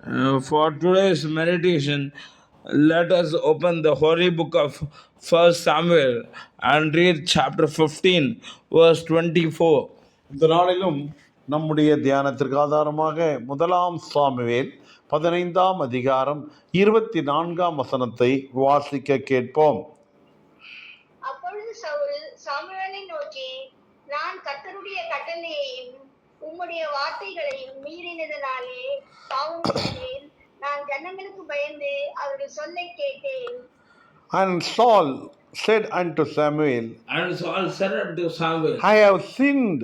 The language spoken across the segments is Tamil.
For today's meditation, let us open the holy book of 1 Samuel and read chapter 15, verse 24. இந்த நாளிலும் நம்முடைய தியானத்திற்கு ஆதாரமாக 1 சாமுவேல் 15 அதிகாரம் 24 வசனத்தை வாசிக்க கேட்போம். அப்பொழுது சவுல் சாமுவேலை நோக்கி, நான் கர்த்தருடைய கட்டளையையும் உம்முடைய வார்த்தைகளையும் மீறினதினாலே பாவம் செய்தேன். நான் ஜனங்களுக்கு பயந்து அவருடைய சொல்லை கேட்டேன். And Saul said unto Samuel, I have sinned,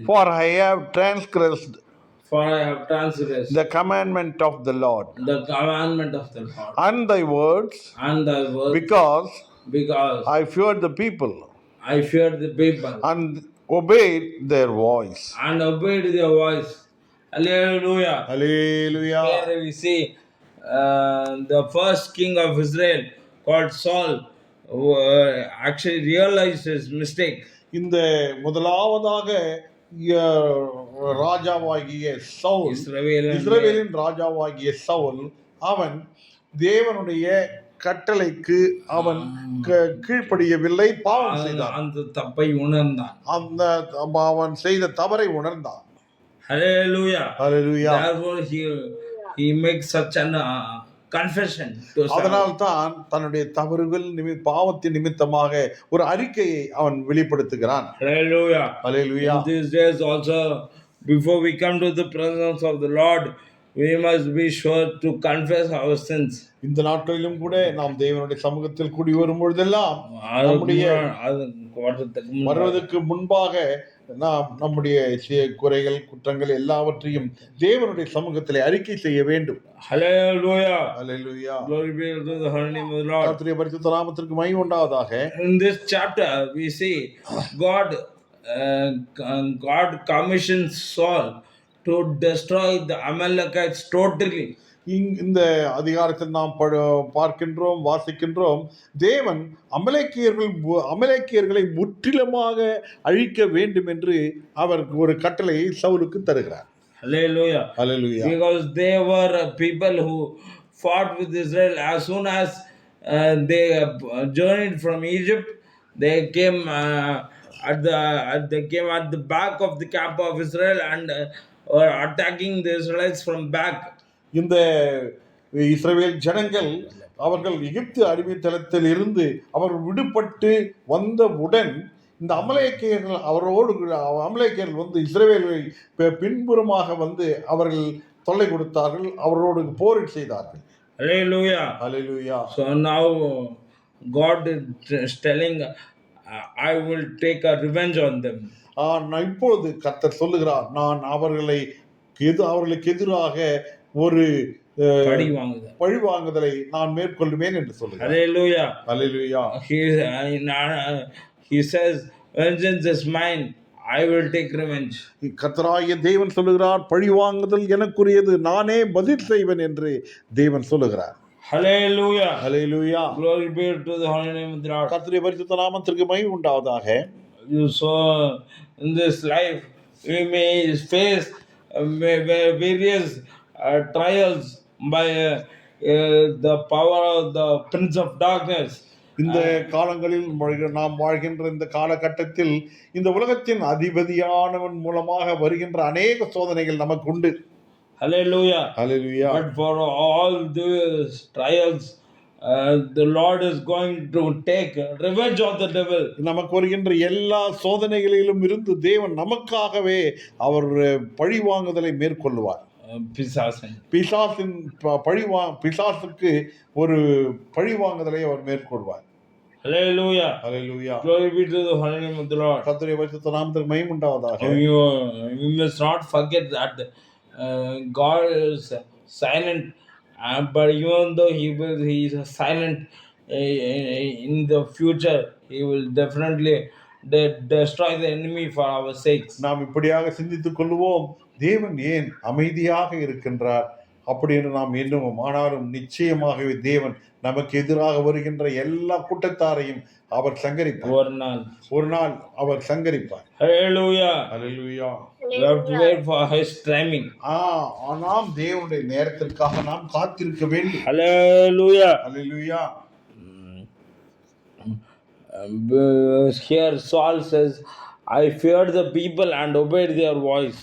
for I have transgressed the commandment of the Lord, and thy words, because I feared the people, and obeyed their voice. Hallelujah. Hallelujah. Here we see the first king of Israel called Saul who actually realized his mistake. இந்த முதலாவதாக ராஜாவாகிய சவுல், இஸ்ரவேலின் ராஜாவாகிய சவுல், அவன் தேவனுடைய கட்டளைக்கு அவன் கீழ்ப்படியவில்லை, பாவம் செய்தான். அந்த தப்பை உணர்ந்தான். அவன் செய்த தவறை உணர்ந்தான். Hallelujah. Hallelujah. Therefore he makes such an confession to Saul. அதனால்தான் தன்னுடைய தவறுகள் பாவத்தின் நிமித்தமாக ஒரு அறிக்கையை அவன் வெளிப்படுத்துகிறான். Hallelujah. Hallelujah. In these days also, before we come to the presence of the Lord, we must be sure to confess our sins. இந்த நாட்களிலும் கூட நாம் தேவனுடைய சமூகத்தில் கூடி வரும் பொழுதெல்லாம் நம்முடைய வருவதற்கு முன்பாக நாம் நம்முடைய குறைகள், குற்றங்கள் எல்லாவற்றையும் தேவனுடைய சமூகத்திலே அறிக்கை செய்ய வேண்டும். Hallelujah. Hallelujah. Glory be to the holy name of the Lord. கர்த்தருடைய பரிசுத்த நாமத்திற்கு மகிமை உண்டாவதாக. In this chapter we see God commissions Saul to destroy the Amalekites totally. இந்த அதிகாரத்தில் நாம் பார்க்கின்றோம், வாசிக்கின்றோம், தேவன் அமலேக்கியர்களை முற்றிலுமாக அழிக்க வேண்டும் என்று அவர் ஒரு கட்டளையை சவுலுக்கு தருகிறார். Hallelujah. Hallelujah. Because they were people who fought with Israel as soon as they journeyed from Egypt. They came at the back of the camp of Israel and were attacking the Israelites from back. இந்த இஸ்ரவேல் ஜனங்கள் அவர்கள் எகிப்து அடிமைத்தளத்தில் இருந்து அவர்கள் விடுபட்டு வந்தவுடன் இந்த அமலேக்கியர்கள் வந்து இஸ்ரவேலை பின்புறமாக வந்து அவர்கள் தொல்லை கொடுத்தார்கள், அவரோடு போர் செய்தார்கள். Hallelujah. Hallelujah. So now God is telling, I will take a revenge on them. இப்பொழுது கர்த்தர் சொல்லுகிறார், நான் அவர்களுக்கு எதிராக ஒரு பழிவாங்குதலை நான் மேற்கொள்வேன் என்று சொல்லுகிறார். Hallelujah. Hallelujah. He says, vengeance is mine, I will take revenge. கர்த்தராகிய தேவன் சொல்லுகிறார், பழிவாங்குதல் எனக்குரியது, நானே பதில் செய்வேன் என்று தேவன் சொல்லுகிறார். Hallelujah. Hallelujah. Glory be to the holy name of the Lord. கர்த்தருடைய பரிசுத்த நாமத்திற்கு மகிமை உண்டாவதாக. So in this life we may face various trials by the power of the prince of darkness. இந்த காலங்களில் நாம் வாழ்கின்ற இந்த காலகட்டத்தில் இந்த உலகத்தின் அதிபதியானவன் மூலமாக வருகின்ற அநேக சோதனைகள் நமக்கு உண்டு. Hallelujah. Hallelujah. But for all these trials, the Lord is going to take revenge of the devil. நமக்கு வருகின்ற எல்லா சோதனைகளிலும் இருந்து தேவன் நமக்காகவே அவர் பழிவாங்குதலை மேற்கொள்வார். பிசாசுக்கு ஒரு பழிவாங்குதலை அவர் மேற்கொள்வார். Hallelujah. Hallelujah. Glory be to the holy name of the Lord. கர்த்தருடைய பரிசுத்த நாமத்திற்கு மகிமை உண்டாவதாக. You must not forget that God is silent, but even though he is silent in the future, he will definitely destroy the enemy for our sakes. நாம் இப்படியாக சிந்தித்துக் கொள்வோம், தேவன் ஏன் அமைதியாக இருக்கின்றார்? அப்படி என்று நாம் எண்ணுவோம். ஆனாலும் நிச்சயமாகவே தேவன் நமக்கு எதிராக வருகின்ற எல்லா கூட்டத்தாரையும் அவர் சங்கரிப்பார். ஒரு நாள். ஒரு நாள் அவர் சங்கரிப்பார். Hallelujah. Hallelujah. We have to wait for his timing. நாம் தேவனுடைய நேரத்திற்காக நாம் காத்திருக்க வேண்டும். Hallelujah. Hallelujah. Here Saul says, I feared the people and obeyed their voice.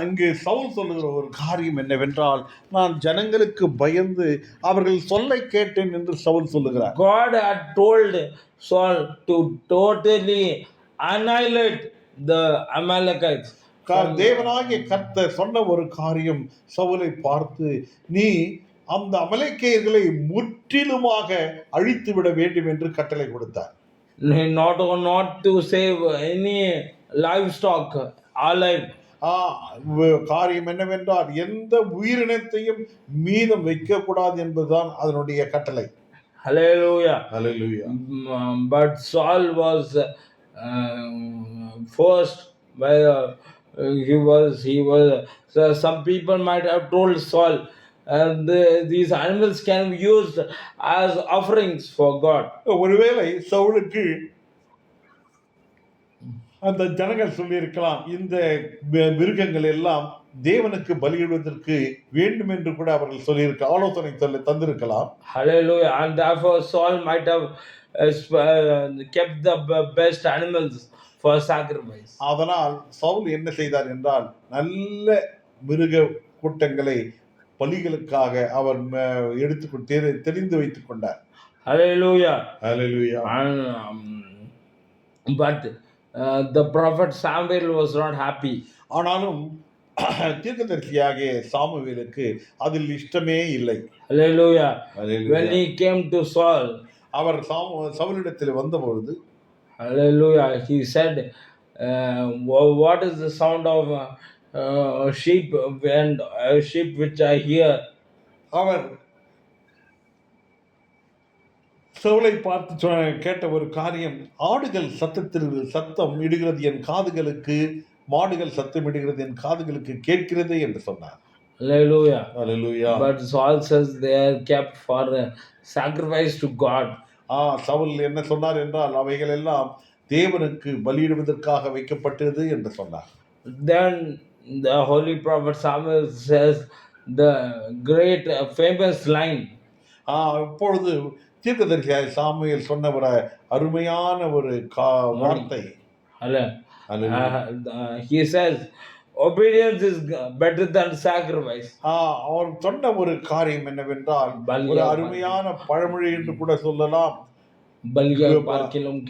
இங்கு சவுல் சொல்லுகிற ஒரு காரியம் என்னவென்றால், நான் ஜனங்களுக்கு பயந்து அவர்கள் சொல்லை கேட்டேன் என்று சவுல் சொல்லுகிறார். God had told Saul to totally annihilate the Amalekites. தேவனாகிய கர்த்தர் சொன்ன ஒரு காரியம் சவுலை பார்த்து, நீ அந்த அமலேக்கியர்களை முற்றிலுமாக அழித்து விட வேண்டும் என்று கட்டளை கொடுத்தார். Not to save any livestock alive. காரியம் என்னவென்றால், எந்த உயிரினத்தையும் மீதம் வைக்க கூடாது என்பதுதான் அதனுடைய கட்டளை. Hallelujah. Hallelujah. But Saul was forced by he was so some people might have told Saul, and these animals can be used as offerings for God. ஒருவேளை சவுலுக்கு அந்த ஜனங்கள் சொல்லியிருக்கலாம், இந்த மிருகங்கள் எல்லாம் தேவனுக்கு பலியிடுவதற்கு வேண்டும் என்று கூட அவர்கள் சொல்லியிருக்க ஆலோசனை தந்திருக்கலாம். Hallelujah. And therefore Saul might have kept the best animals for sacrifice. அதனால் சவுல் என்ன செய்தார் என்றால், நல்ல மிருக கூட்டங்களை பலிகளுக்காக அவர் தெரிந்து வைத்துக் கொண்டார். Hallelujah. Hallelujah. But the prophet Samuel was not happy. ஆனாலும் தீர்க்கதரிசியாகிய சாமுவேலுக்கு அதில் இஷ்டமே இல்லை. Hallelujah. When he came to Saul, அவர் சவுலிடத்தில் வந்தபொழுது, hallelujah, he said, what is the sound of sheep and sheep which I hear? அவர் சவுலை பார்த்து கேட்ட ஒரு காரியம், ஆடுகள் சத்தம் இடுகிறது என் காதுகளுக்கு, மாடுகள் சத்தம் இடுகிறது என் காதுகளுக்கு கேட்கிறது என்று சொன்னார். Hallelujah. Hallelujah. But Saul says they are kept for sacrifice to God. Saul என்ன சொன்னார் என்றால், அவைகள் எல்லாம் தேவனுக்கு பலியிடுவதற்காக வைக்கப்பட்டது என்று சொன்னார். Then the holy prophet Samuel says the great famous line. இப்பொழுது தீர்க்கதரிசியாகிய சாமுவேல் சொன்ன ஒரு அருமையான ஒரு வார்த்தை. He says obedience is better than sacrifice. அவர் சொன்ன ஒரு காரியம் என்னவென்றால், ஒரு அருமையான பழமொழி என்று கூட சொல்லலாம், பலியை பார்க்கிலும்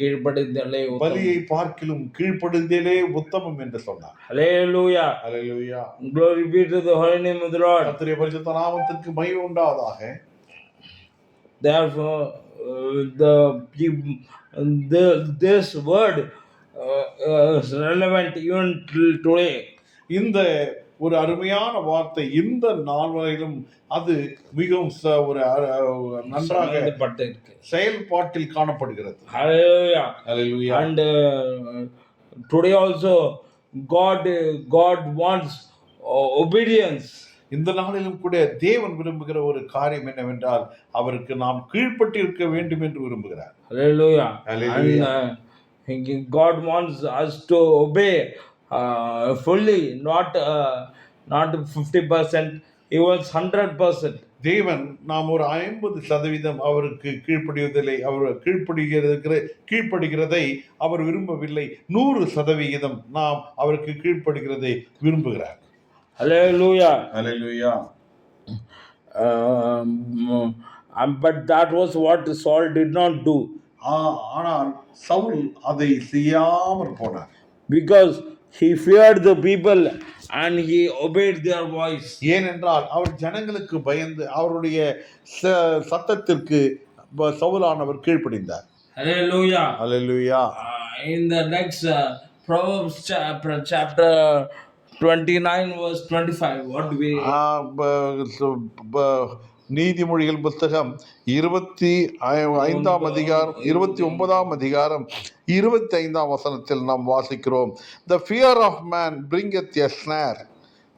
கீழ்ப்படிதலே உத்தமம் என்று சொன்னார். Hallelujah. Hallelujah. Glory be to the holy name of the Lord. கர்த்தருடைய பரிசுத்த நாமத்திற்கு மகிமை உண்டாவதாக. Therefore this word is relevant even today. இந்த ஒரு அருமையான வார்த்தை இந்த நாள் வரையிலும் அது மிகவும் ஒரு நன்றாக செயல்பாட்டில் காணப்படுகிறது. Hallelujah. Hallelujah. And today also God wants obedience. இந்த நாளிலும் கூட தேவன் விரும்புகிற ஒரு காரியம் என்னவென்றால், அவருக்கு நாம் கீழ்ப்பட்டு இருக்க வேண்டும் என்று விரும்புகிறார். Hallelujah. Hallelujah. And God wants us to obey fully, not 50%. He wants 100%. தேவன் நாம் ஒரு 50% அவருக்கு கீழ்ப்படிவதில்லை, அவர் கீழ்ப்படுகிறதை அவர் விரும்பவில்லை. 100% நாம் அவருக்கு கீழ்ப்படுகிறதை விரும்புகிறார். Hallelujah. Hallelujah. But that was what Saul did not do. ஆனால் சவுல் அதை செய்யாமல் போனார். Because he feared the people and he obeyed their voice. ஏனென்றால் அவர் ஜனங்களுக்கு பயந்து அவருடைய சத்தத்திற்கு சவுலானவர் கீழ்ப்படிந்தார். Hallelujah. Hallelujah. In the next Proverbs chapter 29 verse 25, what do we நீதிமொழிகள் புத்தகம் 29ஆம் அதிகாரம் 25ஆம் வசனத்தில் நாம் வாசிக்கிறோம், The fear of man bringeth a snare,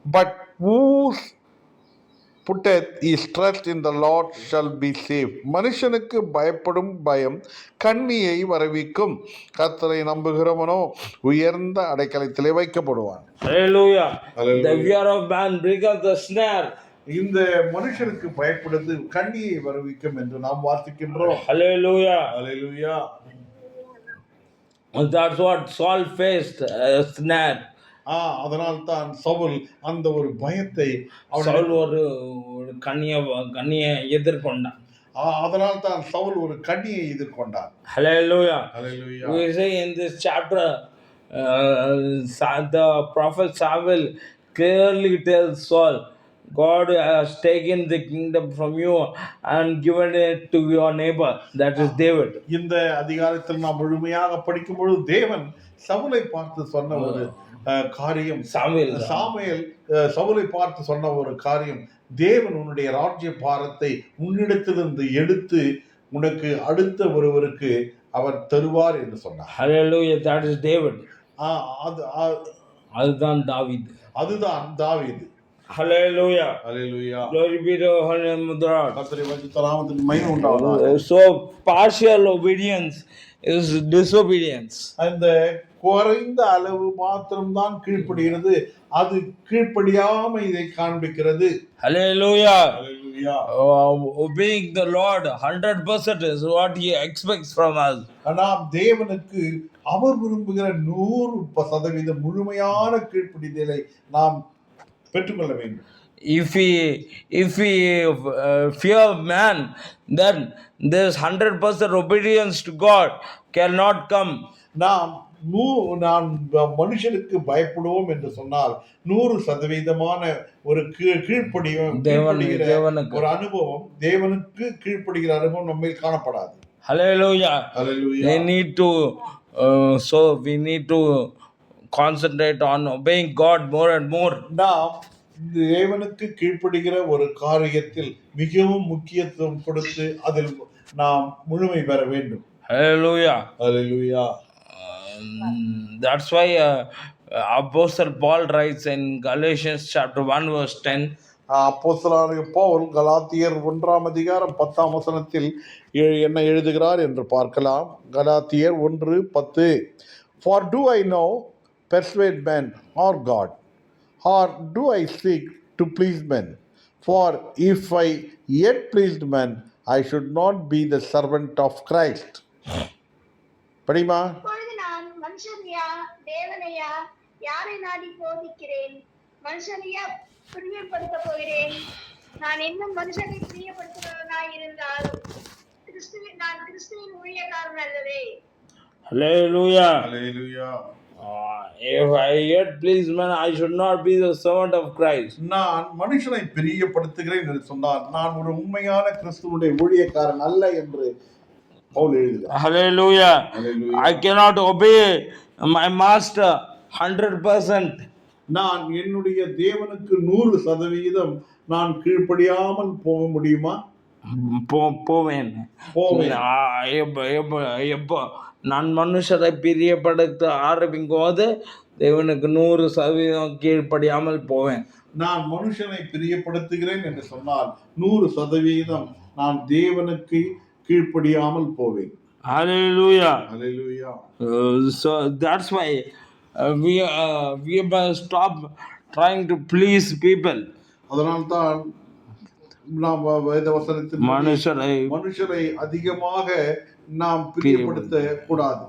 but whose putteth his trust in the Lord shall be saved. மனுஷனுக்கு பயப்படும் பயம் கண்ணியை வரவிக்கும், கர்த்தரை நம்புகிறவனோ உயர்ந்த அடைக்கலத்திலே வைக்கப்படுவான். Hallelujah. Hallelujah. The fear of man breaketh the snare. இந்த மனுஷனுக்கு பயப்படுவது கண்ணியை வருவிக்கும் என்று நாம் வாசிக்கின்றோம். Hallelujah. Hallelujah. That's what Saul faced, a snare. அதனால் தான் சவுல் அந்த ஒரு பயத்தை சவுல் ஒரு கண்ணியை எதிர்கொண்டான். அதனால் தான் சவுல் ஒரு கண்ணியை எதிர்கொண்டான். Hallelujah. Hallelujah. We say in this chapter, the prophet Samuel clearly tells Saul, God has taken the kingdom from you and given it to your neighbor, that is David. இந்த அதிகாரத்தில் நாம் முழுமையாக படிக்கும் பொழுது தேவன் சவுலை பார்த்து சொன்ன ஒரு காரியம், சாமுவேல் சவுலை பார்த்து சொன்ன ஒரு காரியம், தேவன் உன்னுடைய ராஜ்ய பாரத்தை உன்னிடத்திலிருந்து எடுத்து உனக்கு அடுத்த ஒருவருக்கு அவர் தருவார் என்று சொன்னார். Hallelujah, that is David. அதுதான் தாவீது. Hallelujah. Hallelujah. Glory be to the holy name of the Lord. கர்த்தருடைய பரிசுத்த நாமத்துக்கு மகிமை உண்டாவதாக. So partial obedience is disobedience. அந்த குறைந்த அளவு மாத்திரம்தான் கீழ்ப்படுகிறது, அது கீழ்ப்படியாம இதை காண்பிக்கிறது. Hallelujah. Hallelujah. Obeying the Lord 100% is what he expects from us. நாம் தேவனுக்கு அவர் விரும்புகிற 100% முழுமையான கீழ்ப்படிதலை நாம் பெற்றுக்கொள்ள வேண்டும். If we fear man, then this 100% obedience to God cannot come. நாம் மனுஷனுக்கு பயப்படுவோம் என்று சொன்னால் 100% ஒரு கீழ்ப்படிகிற ஒரு அனுபவம், தேவனுக்கு கீழ்ப்படுகிற அனுபவம் நம்மை காணப்படாது. Hallelujah. Hallelujah. They need to we need to concentrate on obeying God more and more. நாம் தேவனுக்கு கீழ்ப்படுகிற ஒரு காரியத்தில் மிகவும் முக்கியத்துவம் கொடுத்து அதில் நாம் முழுமை பெற வேண்டும். Hallelujah. Hallelujah. That's why Apostle Paul writes in Galatians chapter 1 verse 10. அப்போஸ்தலனாகிய பவுல் கலாத்தியர் 1:10 என்ன எழுதுகிறார் என்று பார்க்கலாம். கலாத்தியர் 1:10. For do I now persuade men or God, or do I seek to please men? For if I yet pleased men, I should not be the servant of Christ. படிமா. இப்பொழுது நான் மனுஷனையா தேவனையா யாரை நாடி போதிக்கிறேன்? மனுஷனையா பிரியப்படுத்த போகிறேன்? நான் இன்னும் மனுஷனை பிரியப்படுத்துகிறவனாய் இருந்தால் நான் கிறிஸ்துவின் ஊழியக்காரன் அல்லவே. Hallelujah. Hallelujah. If I yet please man, I should not be the servant of Christ. நான் மனுஷனை பிரியப்படுத்துகிறேன் என்று சொன்னால் நான் ஒரு உண்மையான கிறிஸ்துவுடைய ஊழியக்காரன் அல்ல என்று பவுல் எழுதுகிறார். Hallelujah. I cannot obey my master 100%. நான் என்னுடைய தேவனுக்கு 100% நான் கீழ்ப்படியாமல் போக முடியுமா? போவேன். எப்போ நான் மனுஷரை பிரியப்படுத்த ஆரம்பிக்கும் போது தேவனுக்கு 100% கீழ்ப்படியாமல் போவேன். நான் மனுஷனை பிரியப்படுத்துகிறேன் என்று சொன்னால் 100% நான் தேவனுக்கு கீழ்ப்படியாமல் போவேன். Hallelujah. Hallelujah. So that's why we must stop trying to please people. அதனால்தான் நாம் வேத வசனத்தில் மனுஷரை அதிகமாக நாம் பிரியப்படுத்த கூடாது.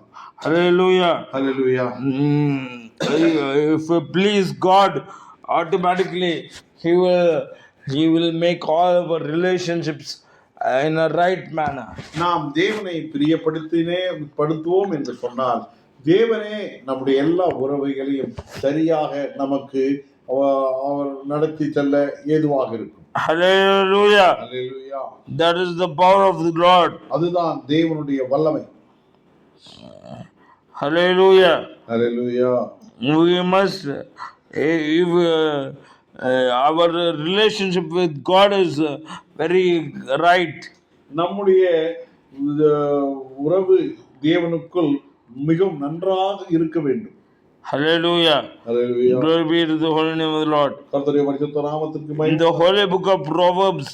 Hallelujah. Hallelujah. If we please God, automatically he will make all our relationships in a right manner. நாம் தேவனை பிரியப்படுத்துவோம் என்று சொன்னால் தேவனே நம்முடைய எல்லா உறவுகளையும் சரியாக நமக்கு அவர் நடத்தி செல்ல ஏதுவாக இருக்கும். Hallelujah. Hallelujah. That is the power of the Lord. அதுதான் தேவனுடைய வல்லமை. Hallelujah. Hallelujah. We must our relationship with God is very right. நம்முடைய உறவு தேவனுக்குள் மிகவும் நன்றாக இருக்க வேண்டும். Hallelujah. Hallelujah. Glory be to the holy name of the Lord. கர்த்தருடைய பரிசுத்த நாமத்திற்கு In மகிமை. the holy book of Proverbs,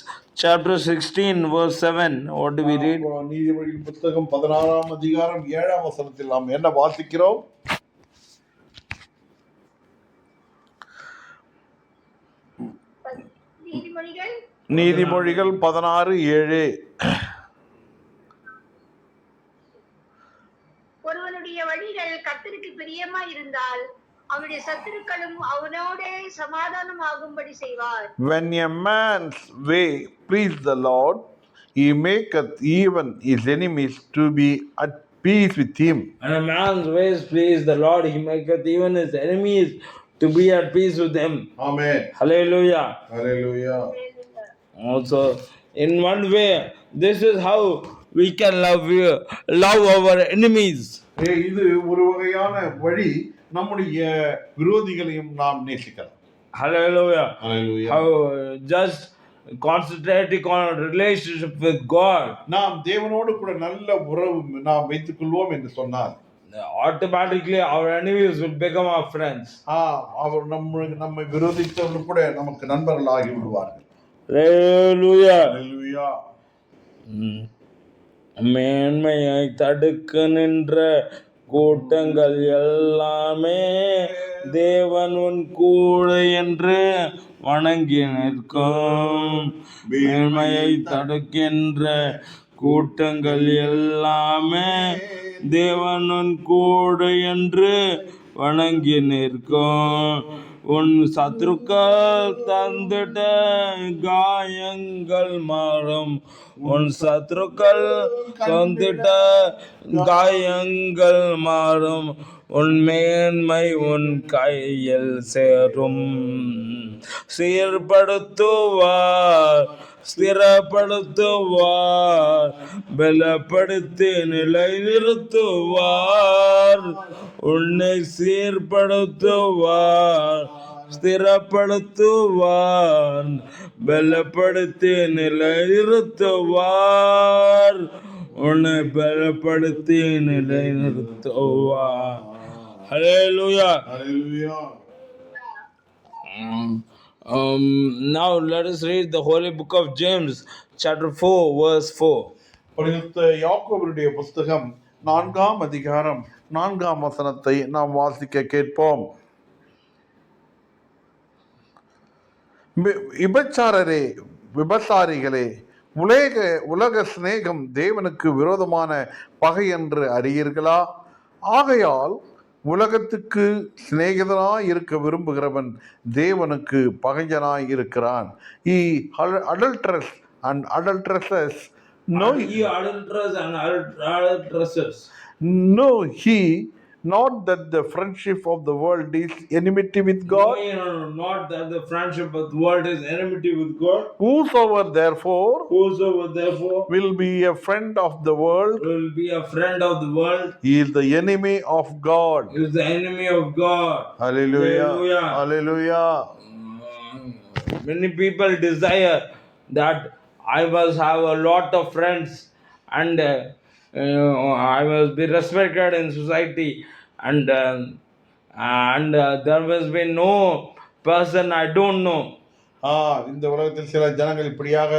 chapter 16, verse 7, what do we read? நீதிமொழிகள் புத்தகம் 16ஆம் அதிகாரம் 7ஆம் வசனத்தில் நாம் என்ன வாசிக்கிறோம்? நீதிமொழிகள் 16:7. ஒருவனுடைய வழிகள் கர்த்தருக்கு பிரியமாய் இருந்தால் அவனுடைய சத்துருக்களும் அவனோடே சமாதானமாகும்படி செய்வார். When a man's way please the Lord, he maketh even his enemies to be at peace with him. And a man's ways please the Lord, he maketh even his enemies to be at peace with him. Amen. Hallelujah. Hallelujah. Also, in one way, this is how we can love our enemies. இது ஒரு வகையான வழி நம்முடைய விரோதிகளையும் நாம் நேசிக்கலாம். Hallelujah. Hallelujah. How just concentrating on a relationship with God, நாம் தேவனோடு கூட நல்ல உறவு நாம் வைத்துக் கொள்வோம் என்று சொன்னார், automatically our enemies will become our friends. அவர் நம்மை விரோதித்தவர்கள் கூட நமக்கு நண்பர்கள் ஆகி விடுவார்கள். Hallelujah. Hallelujah. மேன்மையை தடுக்க நின்ற கூட்டங்கள் எல்லாமே தேவன் உன் கூட என்று வணங்கி நிற்கும். மேன்மையை தடுக்கின்ற கூட்டங்கள் எல்லாமே தேவன் உன் கூட என்று வணங்கி நிற்கும். உன் சத்ருக்கள் தந்துட்ட காயங்கள் மாறும். உன் சத்ருக்கள் தந்துட்ட காயங்கள் மாறும். உன் மேன்மை உன் கையில் சேரும். சீர்படுத்துவார், ஸ்திரப்படுத்துவார், பலப்படுத்தி நிலைநிறுத்துவார். உன்னை சீர்படுத்துவார், ஸ்திரப்படுத்துவார், பலப்படுத்தி நிலைநிறுத்துவார். உன்னை பலப்படுத்தி நிலைநிறுத்துவார். Hallelujah. Hallelujah. Now let us read the holy book of James, chapter 4, verse 4. பரிசுத்த யாக்கோபுடைய புஸ்தகம் 4ஆம் அதிகாரம் 4ஆம் வசனத்தை நாம் வாசிக்க கேட்போம். விபசாரிகளே, உலக சிநேகம் தேவனுக்கு விரோதமான பகை என்று அறியீர்களா? ஆகையால் உலகத்துக்கு சிநேகிதனாய் இருக்க விரும்புகிறவன் தேவனுக்கு பகைஞனாய் இருக்கிறான். Adulterers and adulteresses know he not that the friendship of the world is enmity with God. Not that the friendship of the world is enmity with God. Whosoever therefore will be a friend of the world, he is the enemy of God. He is the enemy of God. Hallelujah. Hallelujah. Many people desire that I must have a lot of friends and I must be respected in society, and there must be no person I don't know. இந்த உலகத்தில் சில ஜனங்கள் இப்படியாக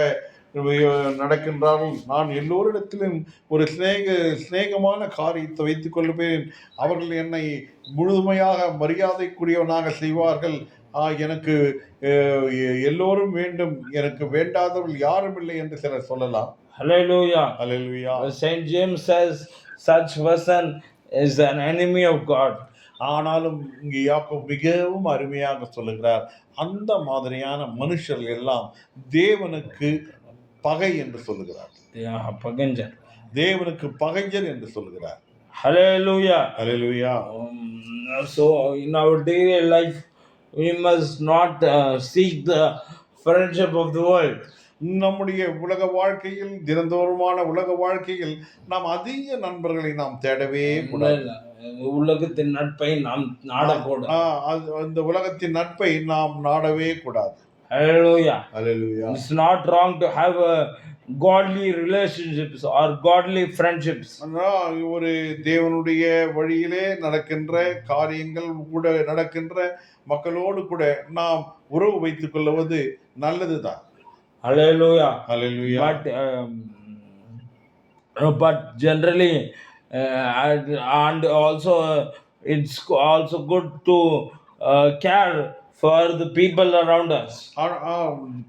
நடக்கின்றார்கள். நான் எல்லோரிடத்திலும் ஒரு சிநேகமான காரியத்தை வைத்துக் கொள்வேன். அவர்கள் என்னை முழுமையாக மரியாதைக்குரியவனாக செய்வார்கள். எனக்கு எல்லோரும் வேண்டும், எனக்கு வேண்டாதவர்கள் யாரும் இல்லை என்று சிலர் சொல்லலாம். Hallelujah. Hallelujah. Saint James says such person is an enemy of God. ஆனாலும் இங்கே யாக்கோபு மிகவும் அருமையாக சொல்லுகிறார், அந்த மாதிரியான மனுஷர்கள் எல்லாம் தேவனுக்கு பகை என்று சொல்லுகிறார். தேவனுக்கு பகைஞர் என்று சொல்லுகிறார். Hallelujah. Hallelujah. So in our daily life we must not seek the friendship of the world. நம்முடைய உலக வாழ்க்கையில், தினந்தோறுமான உலக வாழ்க்கையில் நாம் அதிக நண்பர்களை நாம் தேடவே கூடாது. உலகத்தின் நட்பை நாம் நாடக்கூடாது. அந்த உலகத்தின் நட்பை நாம் நாடவே கூடாது. Hallelujah. Hallelujah. It's not wrong to have godly relationships or godly friendships. ஆனால் ஒரு தேவனுடைய வழியிலே நடக்கின்ற காரியங்கள் கூட நடக்கின்ற மக்களோடு கூட நாம் உறவு வைத்துக் கொள்வது நல்லதுதான். Hallelujah. Hallelujah. But generally, and also it's also good to care for the people around us.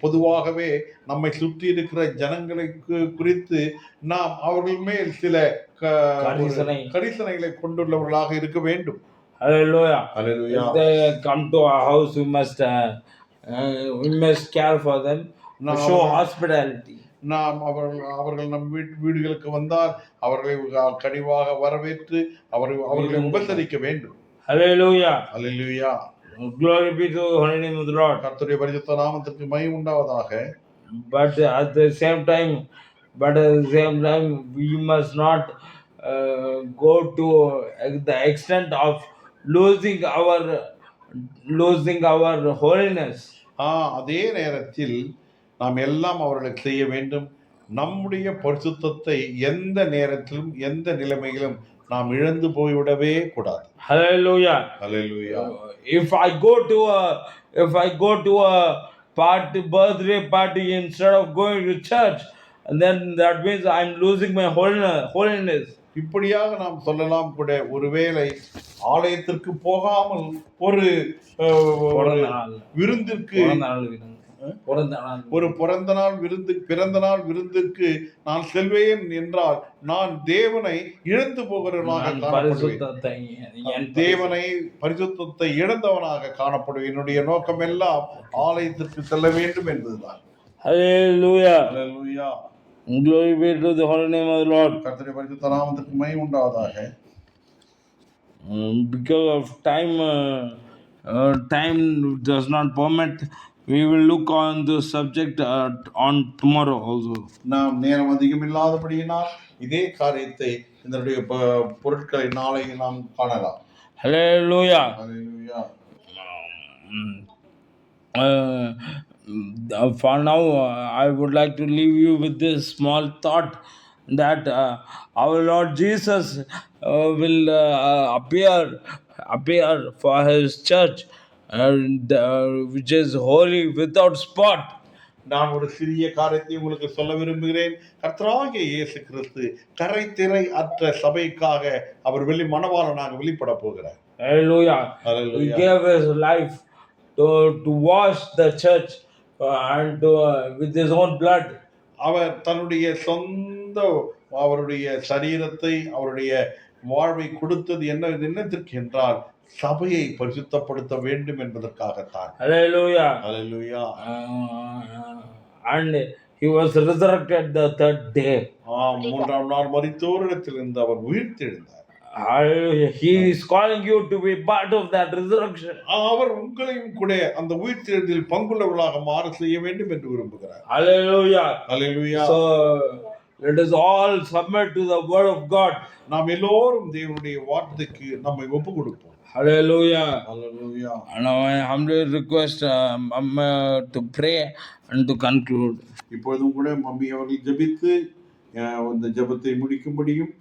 பொதுவாகவே நம்மை சுற்றி இருக்கிற ஜனங்களை குறித்து நாம் அவர்கள் மேல் சில கரிசனைகளை கொண்டுள்ளவர்களாக இருக்க வேண்டும். Hallelujah. Hallelujah. If they come to our house, we must care for them, show hospitality. நாம் அவர்கள் நம் வீடுகளுக்கு வந்தால் அவர்களை கனிவாக வரவேற்று அவர்களை உபசரிக்க வேண்டும். Hallelujah. Hallelujah. Glory be to the holy name of the Lord. கர்த்தருடைய பரிசுத்த நாமத்திற்கு மகிமை உண்டாவதாக. But at the same time, we must not go to the extent of losing our holiness. அதே நேரத்தில் நாம் எல்லாம் அவர்களுக்கு செய்ய வேண்டும். நம்முடைய பரிசுத்தத்தை எந்த நேரத்திலும் எந்த நிலைமையிலும் நாம் இழந்து போய்விடவே கூடாது. Hallelujah. Hallelujah. If I go to a birthday party instead of going to church, and then that means I'm losing my holiness. இப்படியாக நாம் சொல்லலாம் கூட. ஒருவேளை ஆலயத்திற்கு போகாமல் ஒரு விருந்திற்கு பிறந்த நாள் விருந்திற்கு நான் செல்வேன் என்றால் நான் தேவனை இழந்து போகிறவனாக காணப்படுவேன். தேவனை பரிசுத்தத்தை இழந்தவனாக காணப்படுவேன். என்னுடைய நோக்கம் எல்லாம் ஆலயத்திற்கு செல்ல வேண்டும் என்பதுதான். Hallelujah. Hallelujah. Glory be to the holy name of the Lord. கர்த்தருடைய பரிசுத்த நாமத்திற்கு மகிமை உண்டாவதாக. Because of time does not permit. We will look on the subject on tomorrow also. நாம் நேரம் அதிகம் இல்லாதபடியினால் இதே காரியத்தை இதனுடைய பொருட்களை நாளை நாம் காணலாம். Hallelujah. Hallelujah. For now, I would like to leave you with this small thought that our Lord Jesus will appear for His church, which is holy without spot. நான் ஒரு சிறிய காரியத்தை உங்களுக்கு சொல்ல விரும்புகிறேன். கர்த்தராகிய இயேசு கிறிஸ்து கரைதிரை அற்ற சபைக்காக அவர் மணவாளனாக வெளிப்பட போகிறார். Hallelujah. Hallelujah. He gave His life to wash the church and with His own blood. அவர் தன்னுடைய சொந்த அவருடைய சரீரத்தை அவருடைய வாழ்வை கொடுத்தது என்னத்திற்கு என்றால் சபையை பரிசுத்தப்படுத்த வேண்டும் என்பதற்காகத்தான். Hallelujah. Hallelujah. And He was resurrected the third day. மூன்றாம் நாள் மரித்தோரிடத்திலிருந்து அவர் உயிர்த்தெழுந்தார். He is calling you to be part of that resurrection. அவர் உங்களையும் கூட அந்த உயிர்த்தெழுதலில் பங்குள்ளவர்களாக மாற செய்ய வேண்டும் என்று விரும்புகிறார். Hallelujah. Hallelujah. So let us all submit to the word of God. நாம் எல்லோரும் தேவனுடைய வார்த்தைக்கு நம்மை ஒப்பு கொடுப்போம். Hallelujah. Hallelujah. Now I humbly request to pray and to conclude. இப்பொழுதும் கூட மம்மி அவர்கள் ஜெபித்து இந்த ஜெபத்தை முடிக்கும்படியும்